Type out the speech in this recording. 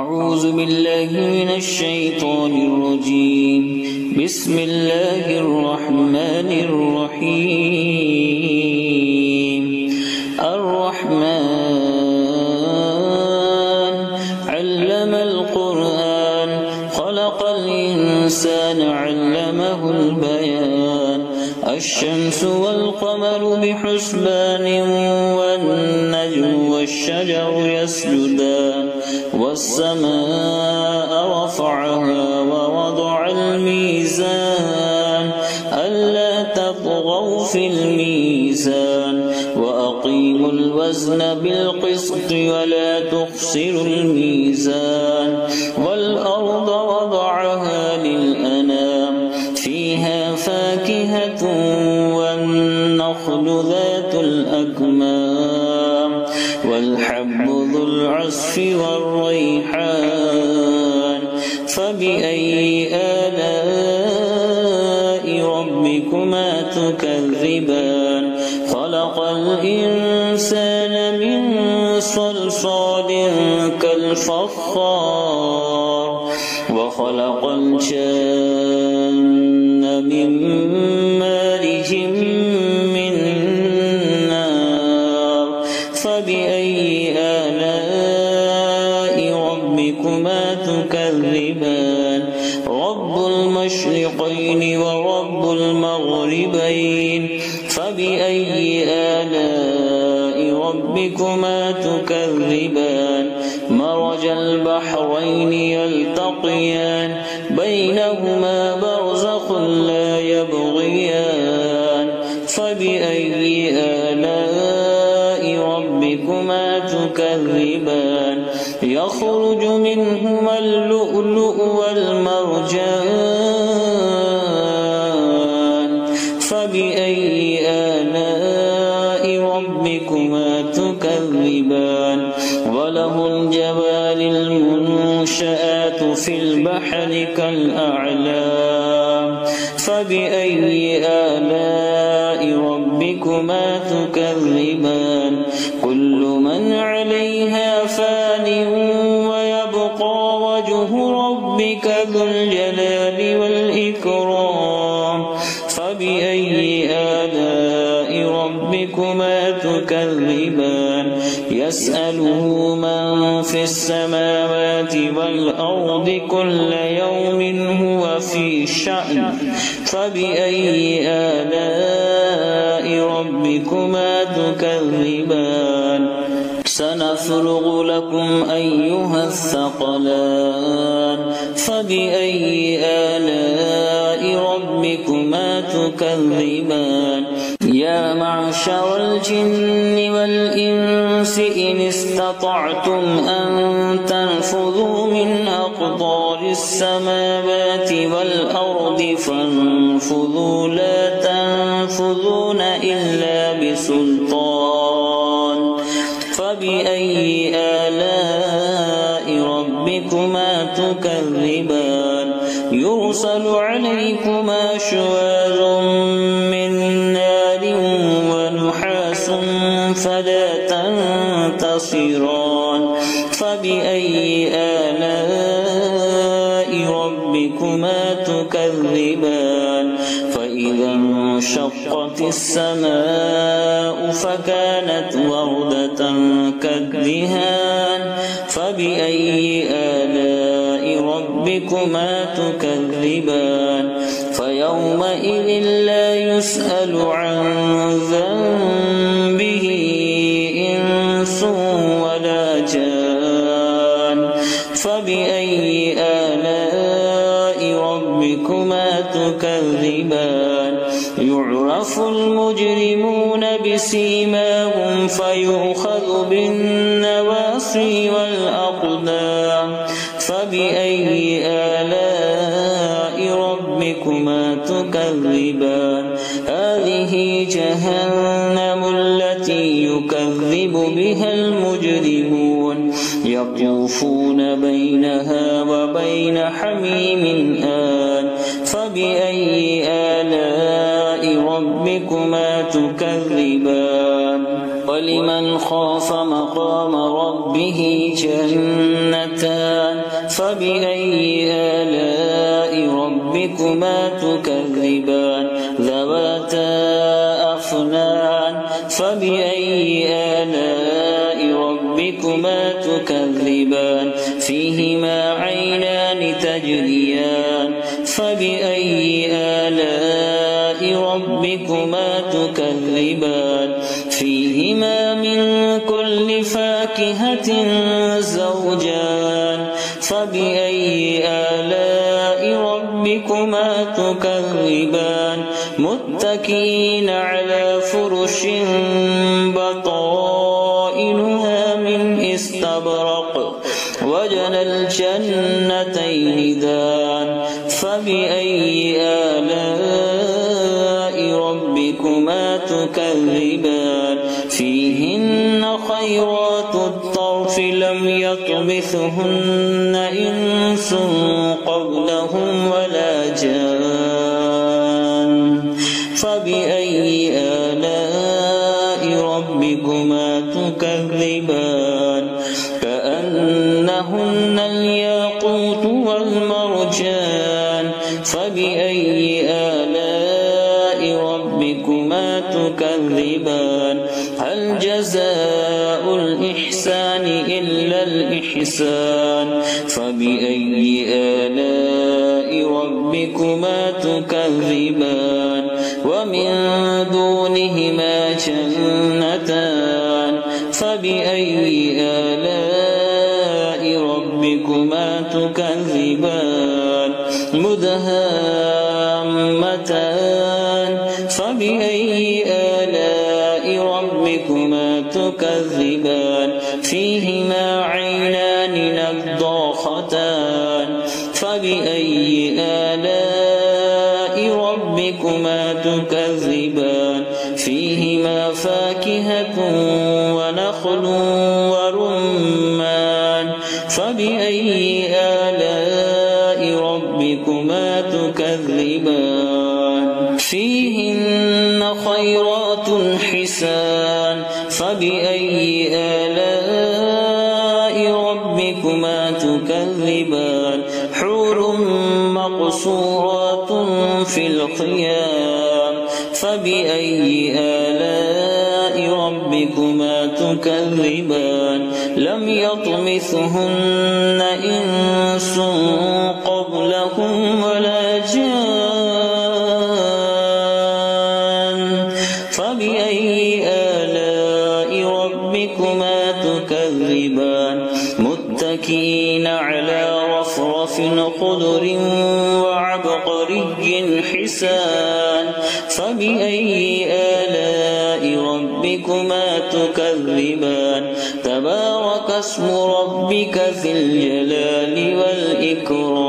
أعوذ بالله من الشيطان الرجيم. بسم الله الرحمن الرحيم. الرحمن علم القرآن خلق الإنسان علمه البيان. الشمس والقمر بحسبان والنجم والشجر يسجدان والسماء رفعها ووضع الميزان ألا تطغوا في الميزان وأقيموا الوزن بالقسط ولا تخسروا الميزان. والأرض وضعها للأنام فيها فاكهة والنخل ذات الأكمام والحب ذو العصف والريحان. فبأي آلاء ربكما تكذبان؟ خلق الإنسان من صلصال كالفخار وخلق الجن من مارج من نار. فبأي آلاء ربكما تكذبان؟ رب المشرقين ورب المغربين. فبأي آلاء ربكما تكذبان؟ مرج البحرين يلتقيان بينهما برزخ لا يبغيان. فبأي آلاء ربكما تكذبان؟ يخرج منهما اللؤلؤ والمرجان. فبأي آلاء ربكما تكذبان؟ وله الجبال المنشآت في البحر كالأعلام. فبأي آلاء ربكما تكذبان؟ كل من عليها فان ويبقى وجه ربك ذو الجلال والإكرام. فبأي آلاء ربكما تكذبان؟ يسأله من في السماوات والأرض كل يوم هو في شأن. فبأي آلاء ربكما تكذبان؟ سنفرغ لكم أيها الثقلان. فبأي آلاء ربكما تكذبان؟ يا معشر الجن والإنس إن استطعتم أن تنفذوا من أقطار السماوات والأرض فانفذوا لا تنفذون إلا بسلطان. فبأي آلاء ربكما تكذبان؟ يرسل عليكما شواظ من نار ونحاس فلا تنتصران. فبأي آلاء ربكما تكذبان؟ فإذا انشقت السماء فكانت وردة كالدهان. فبأي آلاء ربكما تكذبان؟ فيومئذ لا يسأل عن ذنبه إنس ولا جان. فبأي آلاء ربكما تكذبان؟ يعرف المجرمون بسيماهم فيؤخذ بالنواصي والأقدام. فبأي آلاء ربكما تكذبان؟ هذه جهنم التي يكذب بها المجرمون يطوفون بينها وبين حميم آن. فبأي آلاء ربكما تكذبان؟ ولمن خاف مقام ربه جنتان فبأي آلاء ربكما تكذبان ذواتا أفنان فبأي آلاء ربكما تكذبان فيهما عينان تجريان فبأي آلاء ربكما تكذبان فيهما من كل فاكهة زوجان فبأي آلاء ربكما تكذبان متكئين على فرش بطائنها من استبرق وجنى الجنتين دان فبأي آلاء ربكما تكذبان فيهن خيرات الطرف لم يطمثهن إنس قبلهم ولا جان فبأي آلاء ربكما تكذبان كأنهن الياقوت والمرجان فبأي آلاء ربكما تكذبان هل جزاء الإحسان إلا الإحسان فبأي آلاء ربكما تكذبان ومن دونهما جنتان فبأي آلاء ربكما تكذبان مدهامتان فبأي آلاء ربكما تكذبان فيهما عينان نضاختان فبأي آلاء ربكما تكذبان فيهما فاكهة ونخل ورمان فبأي آلاء ربكما تكذبان فيهن خيرات حسان فبأي آلاء ربكما تكذبان حور مقصورات في الخيام فبأي آلاء ربكما تكذبان لم يطمثهن إنس قبلهم ولا جان فبأي آلاء ربكما تكذبان متكئين على رفرف خضر وعبقري حسان فبأي آلاء ربكما تكذبان تبارك اسم ربك ذي الجلال والإكرام